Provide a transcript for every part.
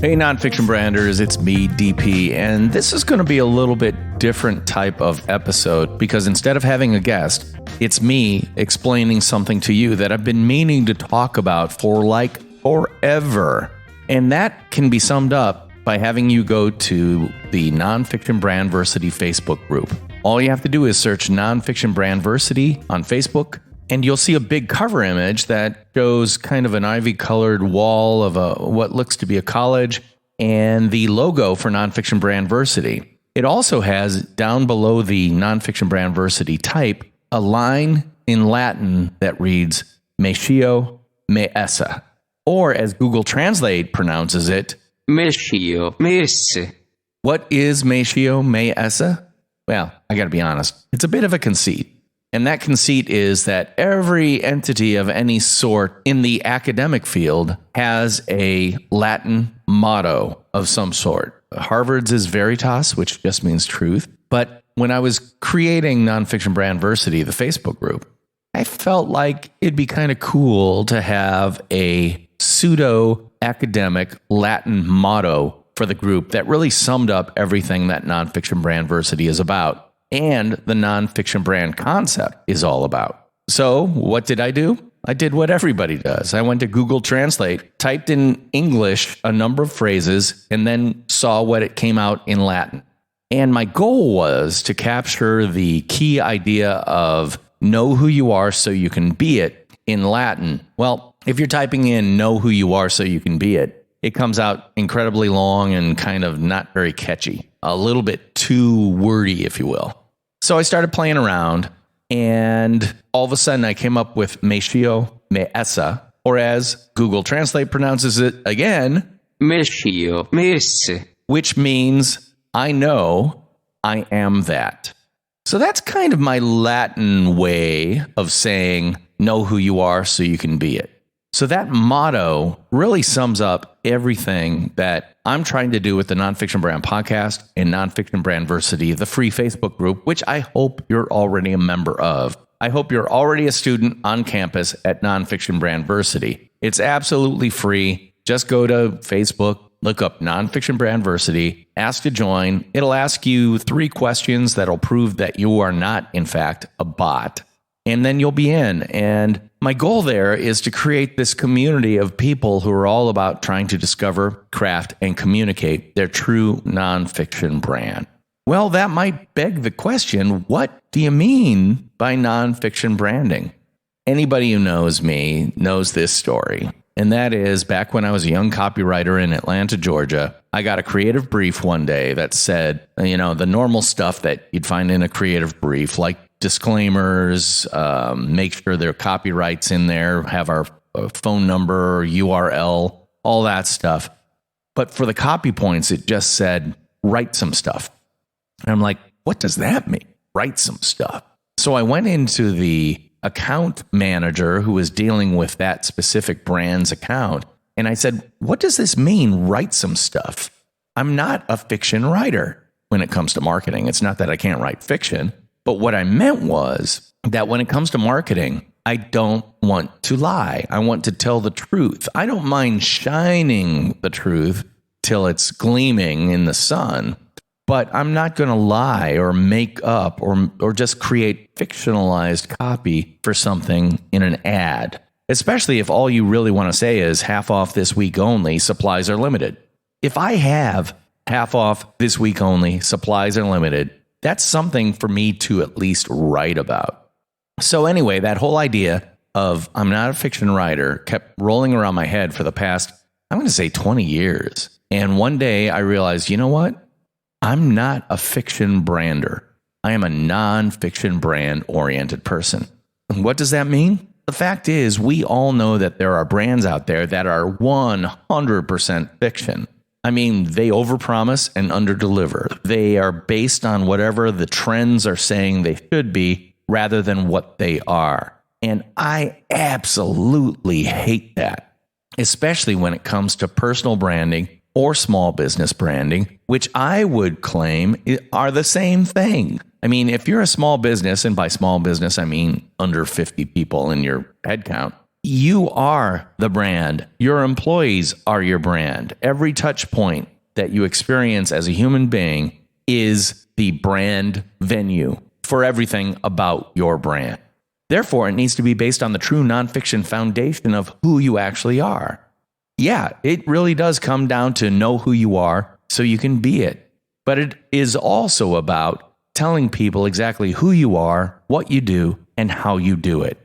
Hey, nonfiction branders, it's me, DP, and this is going to be a little bit different type of episode because instead of having a guest, it's me explaining something to you that I've been meaning to talk about for like forever. And that can be summed up by having you go to the Nonfiction Brandversity Facebook group. All you have to do is search Nonfiction Brandversity on Facebook, and you'll see a big cover image that shows kind of an ivy-colored wall of what looks to be a college and the logo for Nonfiction Brandversity. It also has, down below the Nonfiction Brandversity type, a line in Latin that reads, me scio, me esse. Or, as Google Translate pronounces it, me scio, me esse. What is me scio, me esse? Well, I gotta be honest, it's a bit of a conceit. And that conceit is that every entity of any sort in the academic field has a Latin motto of some sort. Harvard's is Veritas, which just means truth. But when I was creating Nonfiction Brandversity, the Facebook group, I felt like it'd be kind of cool to have a pseudo-academic Latin motto for the group that really summed up everything that Nonfiction Brandversity is about. And the nonfiction brand concept is all about. So what did I do? I did what everybody does. I went to Google Translate, typed in English a number of phrases, and then saw what it came out in Latin. And my goal was to capture the key idea of know who you are so you can be it in Latin. Well, if you're typing in know who you are so you can be it, it comes out incredibly long and kind of not very catchy. A little bit too wordy, if you will. So I started playing around, and all of a sudden I came up with me scio, me esse, or as Google Translate pronounces it again, me scio, me esse, which means I know I am that. So that's kind of my Latin way of saying know who you are so you can be it. So that motto really sums up everything that I'm trying to do with the Nonfiction Brand podcast and Nonfiction Brandversity, the free Facebook group, which I hope you're already a member of. I hope you're already a student on campus at Nonfiction Brandversity. It's absolutely free. Just go to Facebook, look up Nonfiction Brandversity, ask to join. It'll ask you 3 questions that'll prove that you are not, in fact, a bot. And then you'll be in. And my goal there is to create this community of people who are all about trying to discover, craft, and communicate their true nonfiction brand. Well, that might beg the question, what do you mean by nonfiction branding? Anybody who knows me knows this story. And that is back when I was a young copywriter in Atlanta, Georgia, I got a creative brief one day that said, the normal stuff that you'd find in a creative brief, like disclaimers, make sure there are copyrights in there, have our phone number, URL, all that stuff. But for the copy points, it just said, write some stuff. And I'm like, what does that mean? Write some stuff. So I went into the account manager who was dealing with that specific brand's account. And I said, what does this mean, write some stuff? I'm not a fiction writer when it comes to marketing. It's not that I can't write fiction. But what I meant was that when it comes to marketing, I don't want to lie. I want to tell the truth. I don't mind shining the truth till it's gleaming in the sun, but I'm not going to lie or make up or just create fictionalized copy for something in an ad, especially if all you really want to say is half off this week only, supplies are limited. If I have half off this week only, supplies are limited, that's something for me to at least write about. So anyway, that whole idea of I'm not a fiction writer kept rolling around my head for the past, I'm going to say 20 years. And one day I realized, you know what? I'm not a fiction brander. I am a non-fiction brand oriented person. What does that mean? The fact is, we all know that there are brands out there that are 100% fiction. I mean, they overpromise and underdeliver. They are based on whatever the trends are saying they should be rather than what they are. And I absolutely hate that, especially when it comes to personal branding or small business branding, which I would claim are the same thing. I mean, if you're a small business, and by small business, I mean under 50 people in your headcount, You are the brand. Your employees are your brand. Every touch point that you experience as a human being is the brand venue for everything about your brand. Therefore, it needs to be based on the true nonfiction foundation of who you actually are. Yeah, it really does come down to know who you are so you can be it. But it is also about telling people exactly who you are, what you do, and how you do it.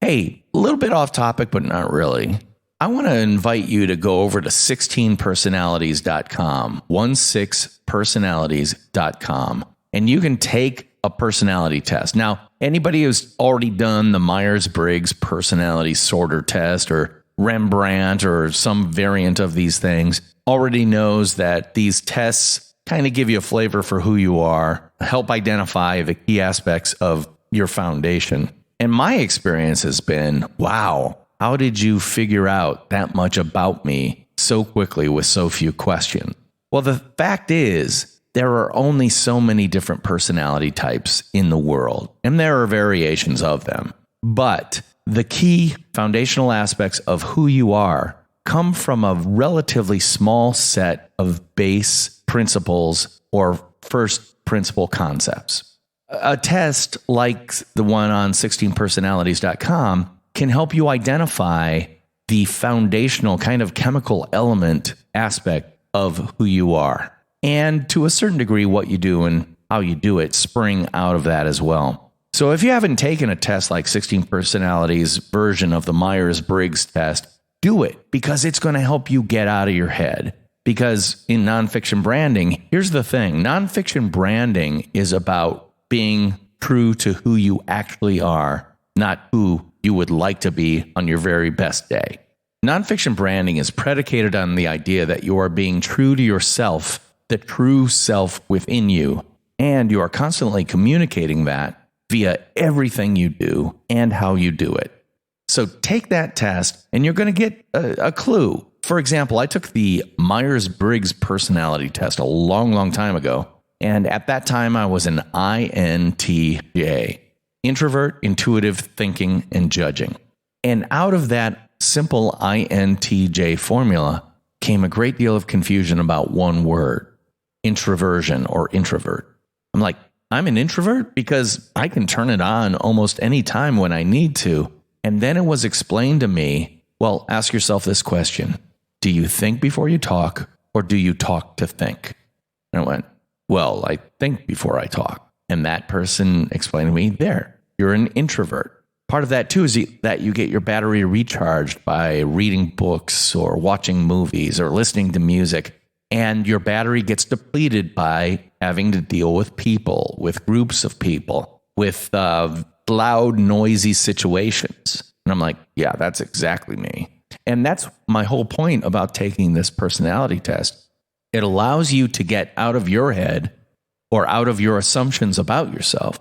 Hey, a little bit off topic, but not really. I want to invite you to go over to 16personalities.com, 16personalities.com, and you can take a personality test. Now, anybody who's already done the Myers-Briggs personality sorter test or Rembrandt or some variant of these things already knows that these tests kind of give you a flavor for who you are, help identify the key aspects of your foundation. And my experience has been, wow, how did you figure out that much about me so quickly with so few questions? Well, the fact is, there are only so many different personality types in the world, and there are variations of them. But the key foundational aspects of who you are come from a relatively small set of base principles or first principle concepts. A test like the one on 16personalities.com can help you identify the foundational kind of chemical element aspect of who you are. And to a certain degree, what you do and how you do it spring out of that as well. So if you haven't taken a test like 16 Personalities version of the Myers-Briggs test, do it because it's going to help you get out of your head. Because in nonfiction branding, here's the thing. Nonfiction branding is about being true to who you actually are, not who you would like to be on your very best day. Nonfiction branding is predicated on the idea that you are being true to yourself, the true self within you, and you are constantly communicating that via everything you do and how you do it. So take that test and you're going to get a clue. For example, I took the Myers-Briggs personality test a long time ago, and at that time I was an INTJ, introvert, intuitive thinking, and judging. And out of that simple INTJ formula came a great deal of confusion about one word. Introversion or introvert. I'm like, I'm an introvert because I can turn it on almost any time when I need to. And then it was explained to me, well, ask yourself this question. Do you think before you talk or do you talk to think? And I went, well, I think before I talk. And that person explained to me, there, you're an introvert. Part of that too is that you get your battery recharged by reading books or watching movies or listening to music. And your battery gets depleted by having to deal with people, with groups of people, with loud, noisy situations. And I'm like, yeah, that's exactly me. And that's my whole point about taking this personality test. It allows you to get out of your head or out of your assumptions about yourself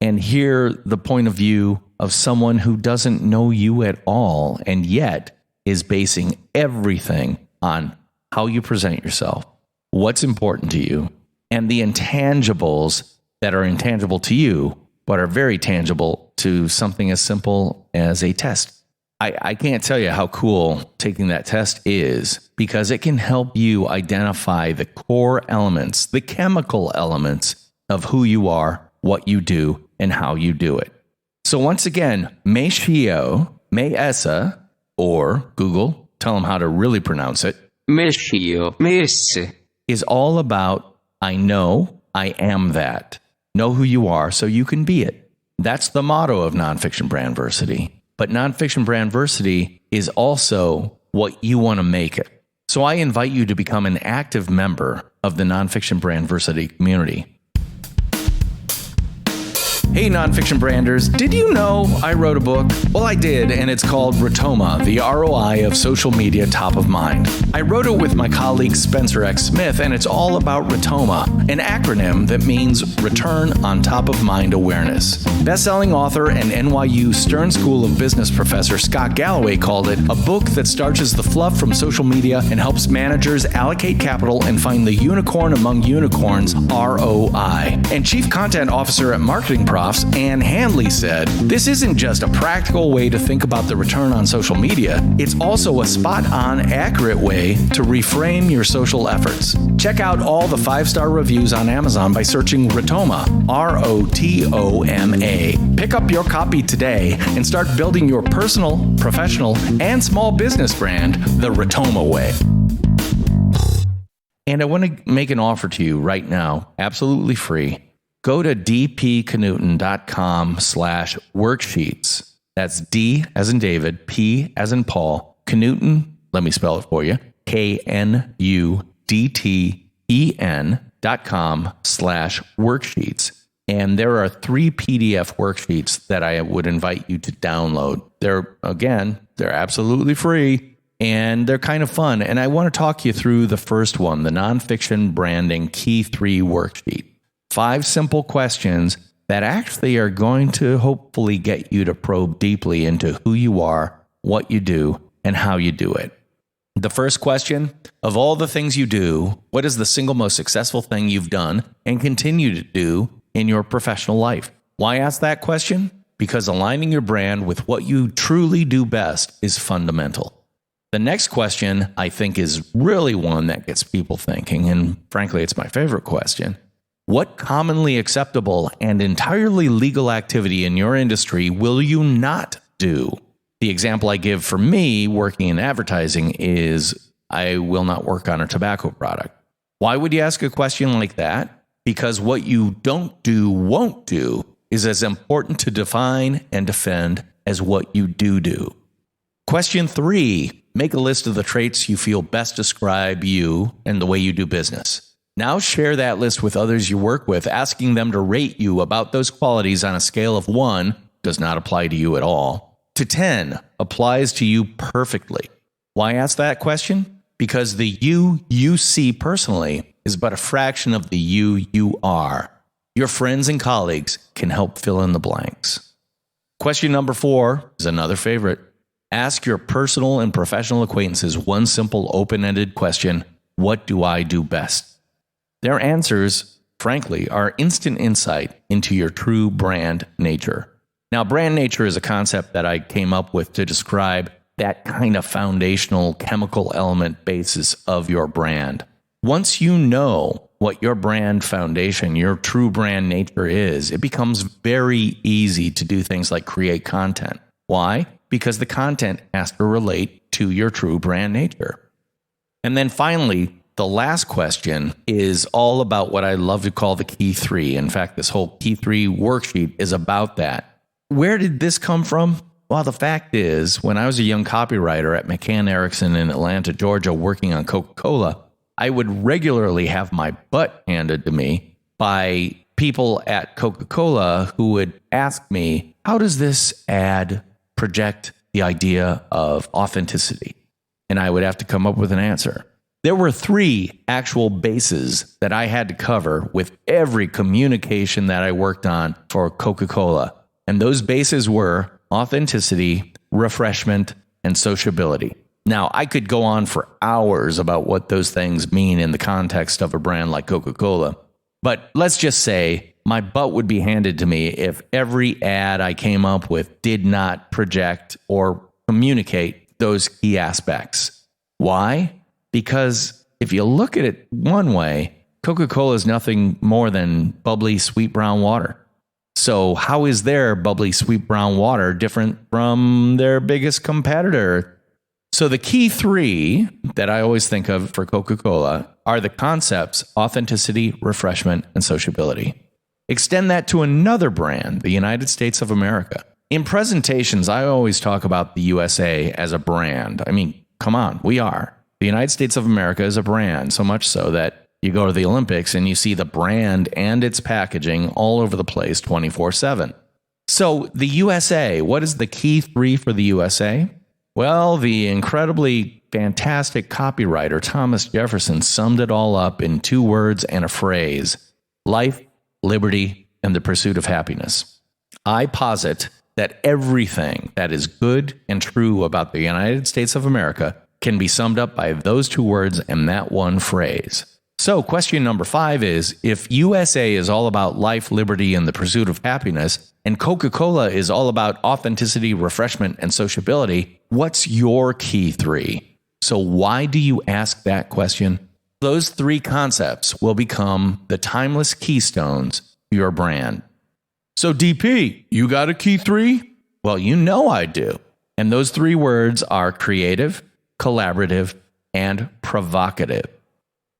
and hear the point of view of someone who doesn't know you at all and yet is basing everything on how you present yourself, what's important to you, and the intangibles that are intangible to you, but are very tangible to something as simple as a test. I can't tell you how cool taking that test is because it can help you identify the core elements, the chemical elements of who you are, what you do, and how you do it. So once again, scio, esse, or Google, tell them how to really pronounce it, scio, esse, is all about I know, I am that. Know who you are so you can be it. That's the motto of Nonfiction Brandversity. But Nonfiction Brandversity is also what you want to make it. So I invite you to become an active member of the Nonfiction Brandversity community. Hey, Nonfiction Branders, did you know I wrote a book? Well, I did, and it's called Rotoma, the ROI of Social Media Top of Mind. I wrote it with my colleague Spencer X. Smith, and it's all about Rotoma, an acronym that means Return on Top of Mind Awareness. Best-selling author and NYU Stern School of Business professor Scott Galloway called it a book that starches the fluff from social media and helps managers allocate capital and find the unicorn among unicorns, ROI. And Chief Content Officer at Marketing Pro Profs and Handley said, this isn't just a practical way to think about the return on social media, it's also a spot-on, accurate way to reframe your social efforts. Check out all the 5-star reviews on Amazon by searching Rotoma, R-O-T-O-M-A. Pick up your copy today and start building your personal, professional, and small business brand the Rotoma way. And I want to make an offer to you right now, absolutely free. Go to dpknudten.com/worksheets. That's D as in David, P as in Paul, Knudten, let me spell it for you, KNUDTEN.com/worksheets. And there are 3 PDF worksheets that I would invite you to download. They're absolutely free. And they're kind of fun. And I want to talk you through the first one, the Nonfiction Branding Key 3 worksheet. 5 simple questions that actually are going to hopefully get you to probe deeply into who you are, what you do, and how you do it. The first question, of all the things you do, what is the single most successful thing you've done and continue to do in your professional life? Why ask that question? Because aligning your brand with what you truly do best is fundamental. The next question, I think, is really one that gets people thinking, and frankly, it's my favorite question. What commonly acceptable and entirely legal activity in your industry will you not do? The example I give for me working in advertising is I will not work on a tobacco product. Why would you ask a question like that? Because what you don't do, won't do is as important to define and defend as what you do. Question 3. Make a list of the traits you feel best describe you and the way you do business. Now share that list with others you work with, asking them to rate you about those qualities on a scale of 1, does not apply to you at all, to 10, applies to you perfectly. Why ask that question? Because the you see personally is but a fraction of the you are. Your friends and colleagues can help fill in the blanks. Question number 4 is another favorite. Ask your personal and professional acquaintances one simple open-ended question, what do I do best? Their answers, frankly, are instant insight into your true brand nature. Now, brand nature is a concept that I came up with to describe that kind of foundational chemical element basis of your brand. Once you know what your brand foundation, your true brand nature is, it becomes very easy to do things like create content. Why? Because the content has to relate to your true brand nature. And then finally, the last question is all about what I love to call the Key 3. In fact, this whole Key 3 worksheet is about that. Where did this come from? Well, the fact is, when I was a young copywriter at McCann Erickson in Atlanta, Georgia, working on Coca-Cola, I would regularly have my butt handed to me by people at Coca-Cola who would ask me, how does this ad project the idea of authenticity? And I would have to come up with an answer. There were 3 actual bases that I had to cover with every communication that I worked on for Coca-Cola. And those bases were authenticity, refreshment, and sociability. Now, I could go on for hours about what those things mean in the context of a brand like Coca-Cola. But let's just say my butt would be handed to me if every ad I came up with did not project or communicate those key aspects. Why? Because if you look at it one way, Coca-Cola is nothing more than bubbly, sweet brown water. So how is their bubbly, sweet brown water different from their biggest competitor? So the key 3 that I always think of for Coca-Cola are the concepts authenticity, refreshment, and sociability. Extend that to another brand, the United States of America. In presentations, I always talk about the USA as a brand. I mean, come on, we are. The United States of America is a brand, so much so that you go to the Olympics and you see the brand and its packaging all over the place 24/7. So the USA, what is the key 3 for the USA? Well, the incredibly fantastic copywriter Thomas Jefferson summed it all up in 2 words and a phrase: life, liberty, and the pursuit of happiness. I posit that everything that is good and true about the United States of America can be summed up by those 2 words and that one phrase. So question number 5 is, if USA is all about life, liberty, and the pursuit of happiness, and Coca-Cola is all about authenticity, refreshment, and sociability, what's your key 3? So why do you ask that question? Those 3 concepts will become the timeless keystones to your brand. So DP, you got a key 3? Well, you know I do. And those 3 words are creative, collaborative, and provocative.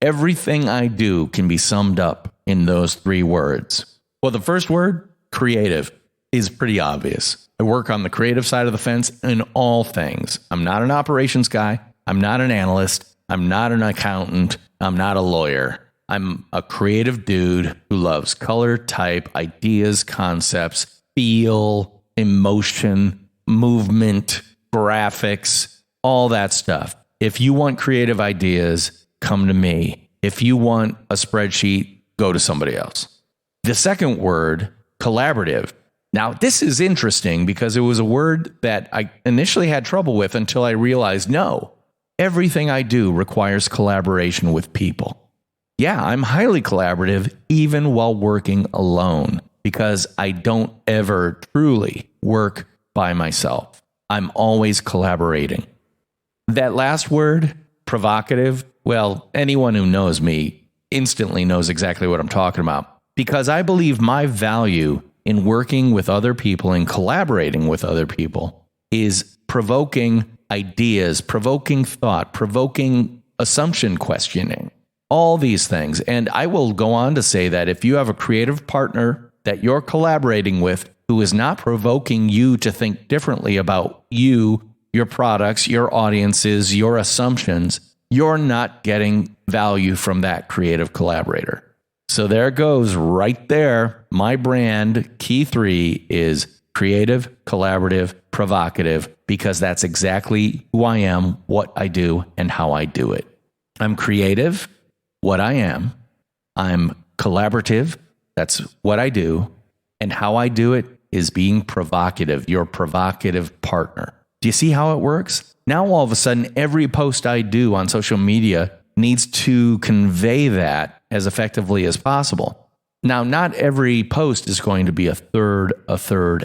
Everything I do can be summed up in those 3 words. Well, the first word, creative, is pretty obvious. I work on the creative side of the fence in all things. I'm not an operations guy. I'm not an analyst. I'm not an accountant. I'm not a lawyer. I'm a creative dude who loves color, type, ideas, concepts, feel, emotion, movement, graphics, all that stuff. If you want creative ideas, come to me. If you want a spreadsheet, go to somebody else. The second word, collaborative. Now, this is interesting because it was a word that I initially had trouble with until I realized, no, everything I do requires collaboration with people. Yeah, I'm highly collaborative even while working alone because I don't ever truly work by myself. I'm always collaborating. That last word, provocative, well, anyone who knows me instantly knows exactly what I'm talking about because I believe my value in working with other people and collaborating with other people is provoking ideas, provoking thought, provoking assumption questioning, all these things. And I will go on to say that if you have a creative partner that you're collaborating with who is not provoking you to think differently about you, your products, your audiences, your assumptions, you're not getting value from that creative collaborator. So there it goes right there. My brand key 3 is creative, collaborative, provocative, because that's exactly who I am, what I do, and how I do it. I'm creative, what I am. I'm collaborative, that's what I do. And how I do it is being provocative, your provocative partner. Do you see how it works? Now, all of a sudden, every post I do on social media needs to convey that as effectively as possible. Now, not every post is going to be a third,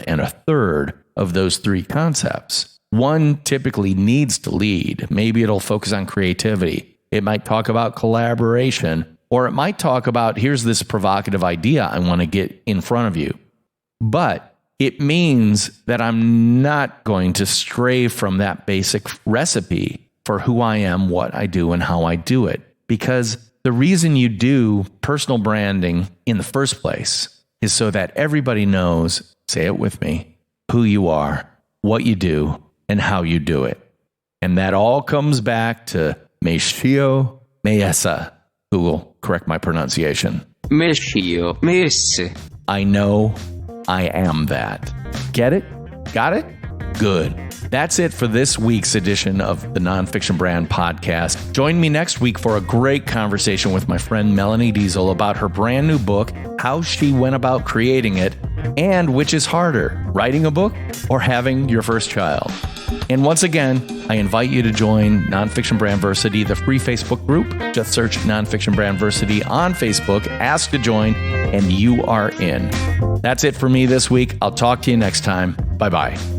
and a third of those 3 concepts. One typically needs to lead. Maybe it'll focus on creativity. It might talk about collaboration, or it might talk about, here's this provocative idea I want to get in front of you. But it means that I'm not going to stray from that basic recipe for who I am, what I do, and how I do it. Because the reason you do personal branding in the first place is so that everybody knows, say it with me, who you are, what you do, and how you do it. And that all comes back to scio, esse, who will correct my pronunciation. scio, esse. I know I am that. Get it? Got it? Good. That's it for this week's edition of the Nonfiction Brand podcast. Join me next week for a great conversation with my friend Melanie Diesel about her brand new book, how she went about creating it, and which is harder, writing a book or having your first child. And once again, I invite you to join Nonfiction Brandversity, the free Facebook group. Just search Nonfiction Brandversity on Facebook, ask to join, and you are in. That's it for me this week. I'll talk to you next time. Bye-bye.